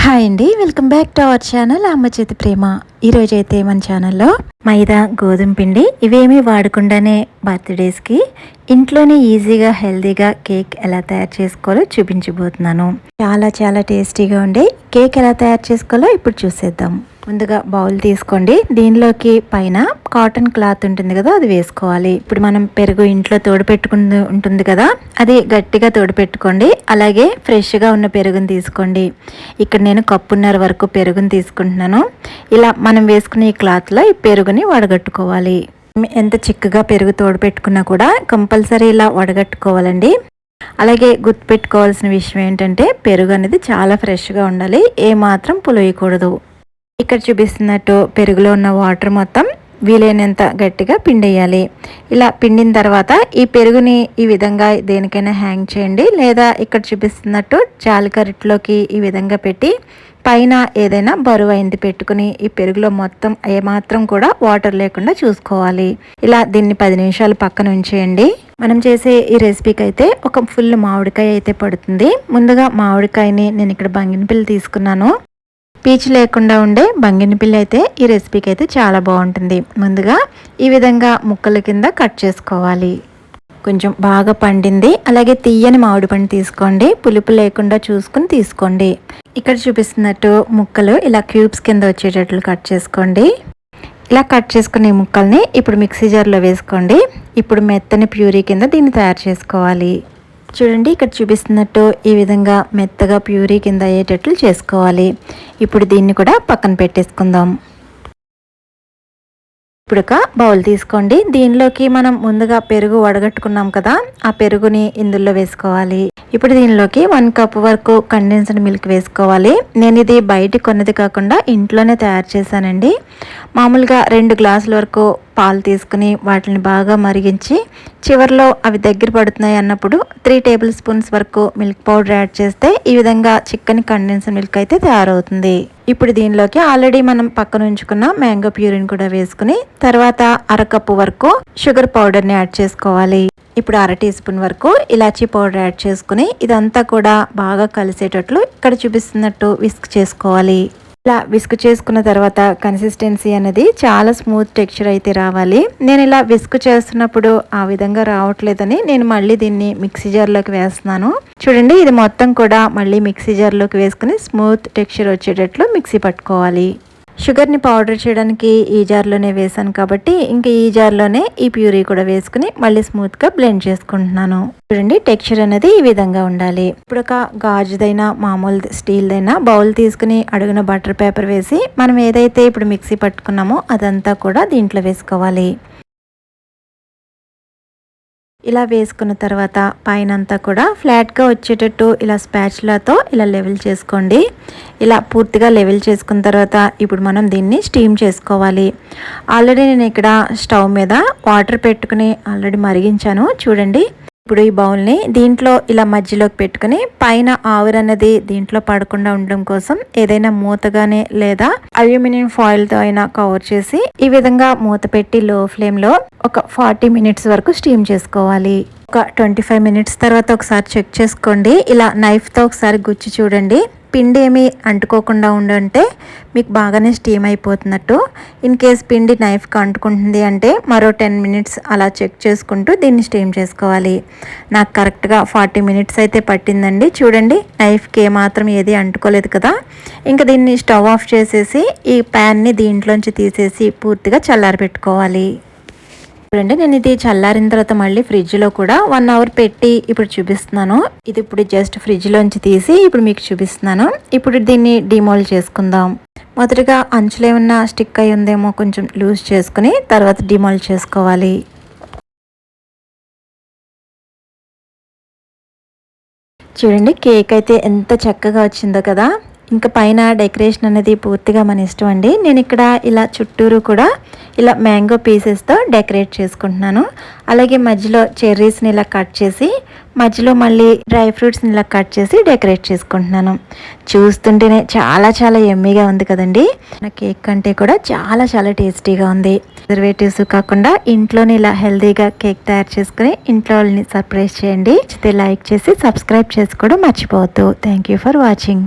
Hi అండి, welcome back to our channel అమ్మ చేతి ప్రేమ. ఈరోజు అయితే మన ఛానల్లో మైదా, గోధుమ పిండి ఇవేమీ వాడకుండానే బర్త్డేస్కి ఇంట్లోనే ఈజీగా హెల్తీగా కేక్ ఎలా తయారు చేసుకోవాలో చూపించబోతున్నాను. చాలా చాలా టేస్టీగా ఉండే కేక్ ఎలా తయారు చేసుకోవాలో ఇప్పుడు చూసేద్దాం. ముందుగా బౌల్ తీసుకోండి. దీనిలోకి పైన కాటన్ క్లాత్ ఉంటుంది కదా, అది వేసుకోవాలి. ఇప్పుడు మనం పెరుగు ఇంట్లో తోడుపెట్టుకుని ఉంటుంది కదా, అది గట్టిగా తోడుపెట్టుకోండి. అలాగే ఫ్రెష్గా ఉన్న పెరుగుని తీసుకోండి. ఇక్కడ నేను కప్పున్నర వరకు పెరుగుని తీసుకుంటున్నాను. ఇలా మనం వేసుకునే ఈ క్లాత్లో ఈ పెరుగుని వడగట్టుకోవాలి. ఎంత చిక్కగా పెరుగు తోడుపెట్టుకున్నా కూడా కంపల్సరీ ఇలా వడగట్టుకోవాలండి. అలాగే గుర్తుపెట్టుకోవాల్సిన విషయం ఏంటంటే పెరుగు అనేది చాలా ఫ్రెష్గా ఉండాలి, ఏమాత్రం పులియకూడదు. ఇక్కడ చూపిస్తున్నట్టు పెరుగులో ఉన్న వాటర్ మొత్తం వీలైనంత గట్టిగా పిండేయాలి. ఇలా పిండిన తర్వాత ఈ పెరుగుని ఈ విధంగా దేనికైనా హ్యాంగ్ చేయండి, లేదా ఇక్కడ చూపిస్తున్నట్టు జాలికరిట్లోకి ఈ విధంగా పెట్టి పైన ఏదైనా బరువైంది పెట్టుకుని ఈ పెరుగులో మొత్తం ఏమాత్రం కూడా వాటర్ లేకుండా చూసుకోవాలి. ఇలా దీన్ని 10 నిమిషాలు పక్కన ఉంచేయండి. మనం చేసే ఈ రెసిపీకి అయితే ఒక ఫుల్ మామిడికాయ అయితే పడుతుంది. ముందుగా మామిడికాయని నేను ఇక్కడ బంగినపల్లి తీసుకున్నాను. పీచు లేకుండా ఉండే బంగినపల్లి అయితే ఈ రెసిపీకి అయితే చాలా బాగుంటుంది. ముందుగా ఈ విధంగా ముక్కల కింద కట్ చేసుకోవాలి. కొంచెం బాగా పండింది అలాగే తీయని మామిడి పండు తీసుకోండి, పులుపు లేకుండా చూసుకుని తీసుకోండి. ఇక్కడ చూపిస్తున్నట్టు ముక్కలు ఇలా క్యూబ్స్ కింద వచ్చేటట్లు కట్ చేసుకోండి. ఇలా కట్ చేసుకునే ముక్కల్ని ఇప్పుడు మిక్సీ జార్లో వేసుకోండి. ఇప్పుడు మెత్తని ప్యూరీ కింద దీన్ని తయారు చేసుకోవాలి. చూడండి, ఇక్కడ చూపిస్తున్నట్టు ఈ విధంగా మెత్తగా ప్యూరీ కింద అయ్యేటట్లు చేసుకోవాలి. ఇప్పుడు దీన్ని కూడా పక్కన పెట్టేసుకుందాం. ఇప్పుడు ఒక బౌల్ తీసుకోండి. దీనిలోకి మనం ముందుగా పెరుగు వడగట్టుకున్నాం కదా, ఆ పెరుగుని ఇందులో వేసుకోవాలి. ఇప్పుడు దీనిలోకి 1 కప్ వరకు కండెన్స్డ్ మిల్క్ వేసుకోవాలి. నేను ఇది బయట కొన్నది కాకుండా ఇంట్లోనే తయారు చేశానండి. మామూలుగా 2 గ్లాసుల వరకు పాలు తీసుకుని వాటిని బాగా మరిగించి చివరిలో అవి దగ్గర పడుతున్నాయి అన్నప్పుడు 3 టేబుల్ స్పూన్స్ వరకు మిల్క్ పౌడర్ యాడ్ చేస్తే ఈ విధంగా చిక్కని కండెన్స్డ్ మిల్క్ అయితే తయారవుతుంది. ఇప్పుడు దీనిలోకి ఆల్రెడీ మనం పక్కన ఉంచుకున్న మ్యాంగో ప్యూరిని కూడా వేసుకుని తర్వాత 1/2 కప్పు వరకు షుగర్ పౌడర్ని యాడ్ చేసుకోవాలి. ఇప్పుడు 1/2 టీ స్పూన్ వరకు ఇలాచీ పౌడర్ యాడ్ చేసుకుని ఇదంతా కూడా బాగా కలిసేటట్లు ఇక్కడ చూపిస్తున్నట్టు విస్క్ చేసుకోవాలి. ఇలా విస్క్ చేసుకున్న తర్వాత కన్సిస్టెన్సీ అనేది చాలా స్మూత్ టెక్స్చర్ అయితే రావాలి. నేను ఇలా విస్క్ చేస్తున్నప్పుడు ఆ విధంగా రావట్లేదని నేను మళ్ళీ దీన్ని మిక్సీ జార్లోకి వేస్తున్నాను. చూడండి, ఇది మొత్తం కూడా మళ్ళీ మిక్సీ జార్లోకి వేసుకుని స్మూత్ టెక్స్చర్ వచ్చేటట్లు మిక్సీ పట్టుకోవాలి. షుగర్ని పౌడర్ చేయడానికి ఈ జార్లోనే వేసాను కాబట్టి ఇంకా ఈ జార్లోనే ఈ ప్యూరీ కూడా వేసుకుని మళ్ళీ స్మూత్గా బ్లెండ్ చేసుకుంటున్నాను. చూడండి, టెక్స్చర్ అనేది ఈ విధంగా ఉండాలి. ఇప్పుడు ఒక గాజుదైనా మామూలు స్టీల్దైనా బౌల్ తీసుకుని అడుగున బటర్ పేపర్ వేసి మనం ఏదైతే ఇప్పుడు మిక్సీ పట్టుకున్నామో అదంతా కూడా దీంట్లో వేసుకోవాలి. ఇలా వేసుకున్న తర్వాత పైన అంతా కూడా ఫ్లాట్గా వచ్చేటట్టు ఇలా స్పాచులాతో ఇలా లెవెల్ చేసుకోండి. ఇలా పూర్తిగా లెవెల్ చేసుకున్న తర్వాత ఇప్పుడు మనం దీన్ని స్టీమ్ చేసుకోవాలి. ఆల్రెడీ నేను ఇక్కడ స్టవ్ మీద వాటర్ పెట్టుకుని ఆల్రెడీ మరిగించాను. చూడండి, ఇప్పుడు ఈ బౌల్ని దీంట్లో ఇలా మధ్యలోకి పెట్టుకుని పైన ఆవిరి అన్నది దీంట్లో పడకుండా ఉండడం కోసం ఏదైనా మూతగానే లేదా అల్యూమినియం ఫాయిల్తో అయినా కవర్ చేసి ఈ విధంగా మూత పెట్టి లో ఫ్లేమ్లో ఒక 40 మినిట్స్ వరకు స్టీమ్ చేసుకోవాలి. ఒక 25 మినిట్స్ తర్వాత ఒకసారి చెక్ చేసుకోండి. ఇలా నైఫ్తో ఒకసారి గుచ్చి చూడండి, పిండి ఏమి అంటుకోకుండా ఉండంటే మీకు బాగానే స్టీమ్ అయిపోతున్నట్టు. ఇన్ కేస్ పిండి నైఫ్కి అంటుకుంటుంది అంటే మరో 10 మినిట్స్ అలా చెక్ చేసుకుంటూ దీన్ని స్టీమ్ చేసుకోవాలి. నాకు కరెక్ట్గా 40 మినిట్స్ అయితే పట్టిందండి. చూడండి, నైఫ్కి ఏమాత్రం ఏది అంటుకోలేదు కదా. ఇంకా దీన్ని స్టవ్ ఆఫ్ చేసేసి ఈ ప్యాన్ని దీంట్లోంచి తీసేసి పూర్తిగా చల్లారబెట్టుకోవాలి. చూడండి, నేను ఇది చల్లారిన తర్వాత మళ్ళీ ఫ్రిడ్జ్లో కూడా 1 అవర్ పెట్టి ఇప్పుడు చూపిస్తున్నాను. ఇది ఇప్పుడు జస్ట్ ఫ్రిడ్జ్లోంచి తీసి ఇప్పుడు మీకు చూపిస్తున్నాను. ఇప్పుడు దీన్ని డిమోల్డ్ చేసుకుందాం. మొదటగా అంచులు ఏమన్నా స్టిక్ అయి ఉందేమో కొంచెం లూజ్ చేసుకుని తర్వాత డిమోల్డ్ చేసుకోవాలి. చూడండి, కేక్ అయితే ఎంత చక్కగా వచ్చిందో కదా. ఇంకా పైన డెకరేషన్ అనేది పూర్తిగా మన ఇష్టం అండి. నేను ఇక్కడ ఇలా చుట్టూరు కూడా ఇలా మ్యాంగో పీసెస్తో డెకరేట్ చేసుకుంటున్నాను. అలాగే మధ్యలో చెర్రీస్ని ఇలా కట్ చేసి మధ్యలో మళ్ళీ డ్రై ఫ్రూట్స్ని ఇలా కట్ చేసి డెకరేట్ చేసుకుంటున్నాను. చూస్తుంటేనే చాలా చాలా ఎమ్మీగా ఉంది కదండి. నా కేక్ కంటే కూడా చాలా చాలా టేస్టీగా ఉంది. ప్రిజర్వేటివ్స్ కాకుండా ఇంట్లోనే ఇలా హెల్తీగా కేక్ తయారు చేసుకుని ఇంట్లో వాళ్ళని సర్ప్రైజ్ చేయండి. లైక్ చేసి సబ్స్క్రైబ్ చేసుకోవడం మర్చిపోవద్దు. Thank you for watching.